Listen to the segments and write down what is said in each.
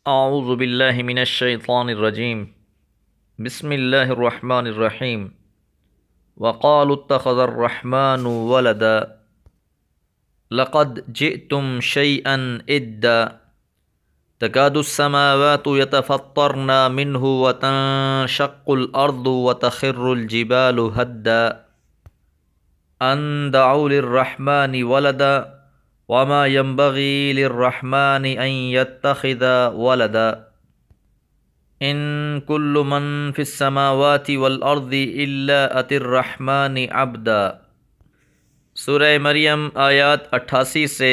اعوذ باللہ من الشیطان الرجیم بسم اللہ الرحمن الرحیم وقالوا اتخذ الرحمن ولدا لقد جئتم شيئا إدا تكاد السماوات يتفطرن منه وتنشق الأرض وتخر الجبال هدا أن دعوا للرحمن ولدا وما ينبغي للرحمن أن يتخذ ولدا إن كل من في السماوات والأرض إلا أتى الرحمن عبدا۔ سورہ مریم آیات 88 سے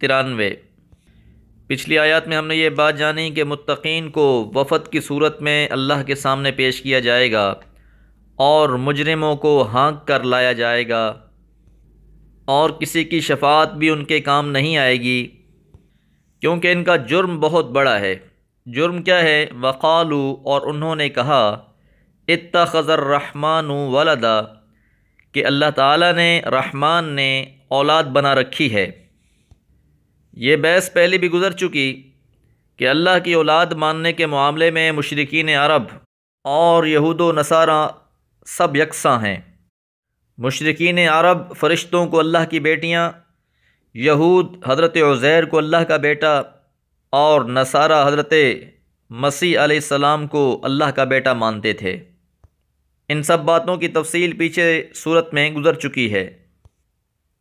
93۔ پچھلی آیات میں ہم نے یہ بات جانی کہ متقین کو وفد کی صورت میں اللہ کے سامنے پیش کیا جائے گا اور مجرموں کو ہانک کر لایا جائے گا، اور کسی کی شفاعت بھی ان کے کام نہیں آئے گی کیونکہ ان کا جرم بہت بڑا ہے۔ جرم کیا ہے؟ وقالو، اور انہوں نے کہا، اتخذ الرحمن ولدا، کہ اللہ تعالیٰ نے، رحمان نے اولاد بنا رکھی ہے۔ یہ بحث پہلے بھی گزر چکی کہ اللہ کی اولاد ماننے کے معاملے میں مشرکین عرب اور یہود و نصارہ سب یکساں ہیں۔ مشرکین عرب فرشتوں کو اللہ کی بیٹیاں، یہود حضرت عزیر کو اللہ کا بیٹا، اور نصارہ حضرت مسیح علیہ السلام کو اللہ کا بیٹا مانتے تھے۔ ان سب باتوں کی تفصیل پیچھے صورت میں گزر چکی ہے۔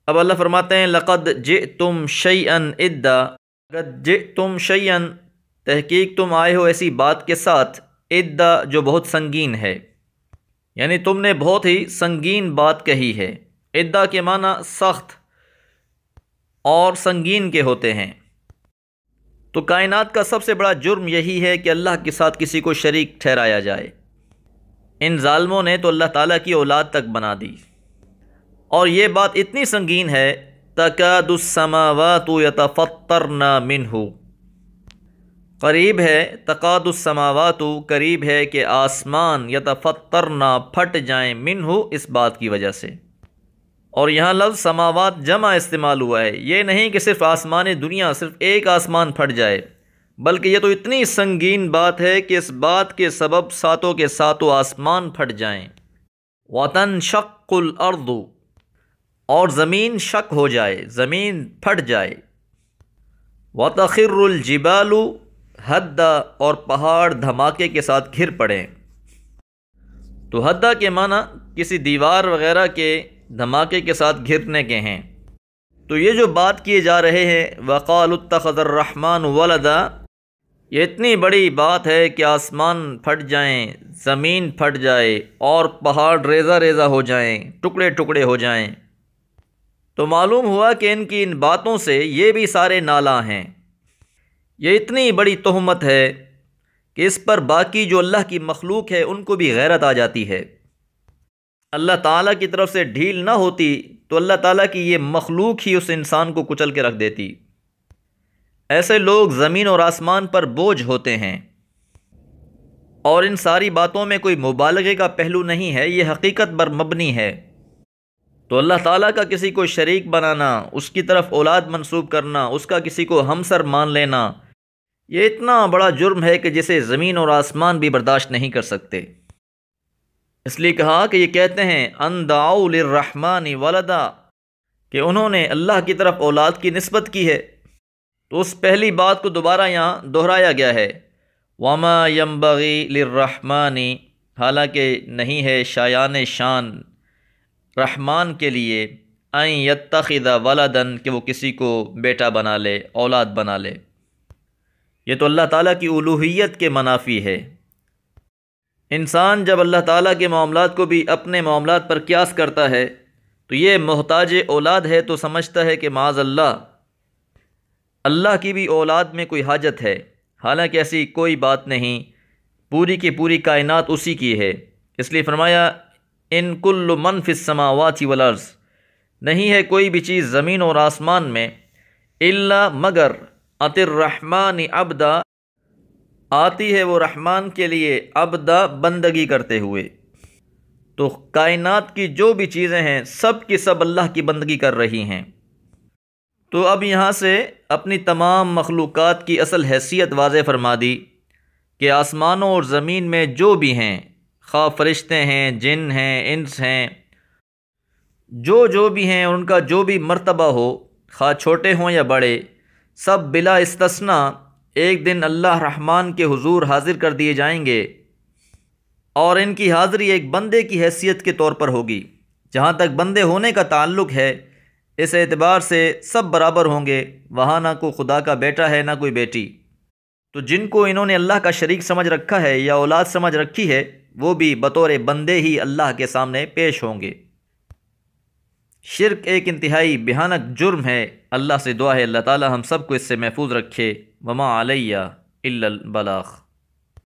اب اللہ فرماتے ہیں لقد جئتم شیئا ادا، لقد جئتم شیئا، تحقیق تم آئے ہو ایسی بات کے ساتھ، ادا جو بہت سنگین ہے، یعنی تم نے بہت ہی سنگین بات کہی ہے۔ ادا کے معنی سخت اور سنگین کے ہوتے ہیں۔ تو کائنات کا سب سے بڑا جرم یہی ہے کہ اللہ کے ساتھ کسی کو شریک ٹھہرایا جائے۔ ان ظالموں نے تو اللہ تعالیٰ کی اولاد تک بنا دی، اور یہ بات اتنی سنگین ہے، تکاد السماوات یتفطرن منہ، قریب ہے، تکاد السماوات، قریب ہے کہ آسمان، یتفطرن، پھٹ جائیں، منہ، اس بات کی وجہ سے۔ اور یہاں لفظ سماوات جمع استعمال ہوا ہے، یہ نہیں کہ صرف آسمان دنیا، صرف ایک آسمان پھٹ جائے، بلکہ یہ تو اتنی سنگین بات ہے کہ اس بات کے سبب ساتوں کے ساتوں آسمان پھٹ جائیں۔ وَتَنشَقُّ الْأَرْضُ، اور زمین شق ہو جائے، زمین پھٹ جائے۔ وَتَخِرُّ الْجِبَالُ ہدا، اور پہاڑ دھماکے کے ساتھ گر پڑیں۔ تو ہدا کے معنی کسی دیوار وغیرہ کے دھماکے کے ساتھ گرنے کے ہیں۔ تو یہ جو بات کیے جا رہے ہیں وَقَالُوا اتَّخَذَ الرَّحْمَنُ وَلَدًا، یہ اتنی بڑی بات ہے کہ آسمان پھٹ جائیں، زمین پھٹ جائے، اور پہاڑ ریزہ ریزہ ہو جائیں، ٹکڑے ٹکڑے ہو جائیں۔ تو معلوم ہوا کہ ان کی ان باتوں سے یہ بھی سارے نالاں ہیں۔ یہ اتنی بڑی تہمت ہے کہ اس پر باقی جو اللہ کی مخلوق ہے ان کو بھی غیرت آ جاتی ہے۔ اللہ تعالیٰ کی طرف سے ڈھیل نہ ہوتی تو اللہ تعالیٰ کی یہ مخلوق ہی اس انسان کو کچل کے رکھ دیتی۔ ایسے لوگ زمین اور آسمان پر بوجھ ہوتے ہیں، اور ان ساری باتوں میں کوئی مبالغے کا پہلو نہیں ہے، یہ حقیقت پر مبنی ہے۔ تو اللہ تعالیٰ کا کسی کو شریک بنانا، اس کی طرف اولاد منسوب کرنا، اس کا کسی کو ہمسر مان لینا، یہ اتنا بڑا جرم ہے کہ جسے زمین اور آسمان بھی برداشت نہیں کر سکتے۔ اس لیے کہا کہ یہ کہتے ہیں ان دعوا للرحمن ولدا، کہ انہوں نے اللہ کی طرف اولاد کی نسبت کی ہے۔ تو اس پہلی بات کو دوبارہ یہاں دہرایا گیا ہے، وما ينبغي للرحمن، حالانکہ نہیں ہے شایان شان رحمان کے لیے، ان يتخذ ولدا، کہ وہ کسی کو بیٹا بنا لے، اولاد بنا لے۔ یہ تو اللہ تعالیٰ کی الوہیت کے منافی ہے۔ انسان جب اللہ تعالیٰ کے معاملات کو بھی اپنے معاملات پر قیاس کرتا ہے تو یہ محتاج اولاد ہے تو سمجھتا ہے کہ معاذ اللہ کی بھی اولاد میں کوئی حاجت ہے، حالانکہ ایسی کوئی بات نہیں، پوری کی پوری کائنات اسی کی ہے۔ اس لیے فرمایا ان کل من فی السماوات والارض، نہیں ہے کوئی بھی چیز زمین اور آسمان میں، الا مگر اتی الرحمن عبدا، آتی ہے وہ رحمان کے لیے، عبدا، بندگی کرتے ہوئے۔ تو کائنات کی جو بھی چیزیں ہیں سب کی سب اللہ کی بندگی کر رہی ہیں۔ تو اب یہاں سے اپنی تمام مخلوقات کی اصل حیثیت واضح فرما دی کہ آسمانوں اور زمین میں جو بھی ہیں، خواہ فرشتے ہیں، جن ہیں، انس ہیں، جو بھی ہیں، ان کا جو بھی مرتبہ ہو، خواہ چھوٹے ہوں یا بڑے، سب بلا استثناء ایک دن اللہ رحمان کے حضور حاضر کر دیے جائیں گے، اور ان کی حاضری ایک بندے کی حیثیت کے طور پر ہوگی۔ جہاں تک بندے ہونے کا تعلق ہے، اس اعتبار سے سب برابر ہوں گے، وہاں نہ کوئی خدا کا بیٹا ہے نہ کوئی بیٹی۔ تو جن کو انہوں نے اللہ کا شریک سمجھ رکھا ہے یا اولاد سمجھ رکھی ہے، وہ بھی بطور بندے ہی اللہ کے سامنے پیش ہوں گے۔ شرک ایک انتہائی بھیانک جرم ہے۔ اللہ سے دعا ہے اللہ تعالی ہم سب کو اس سے محفوظ رکھے۔ وما علیہ الا البلاغ۔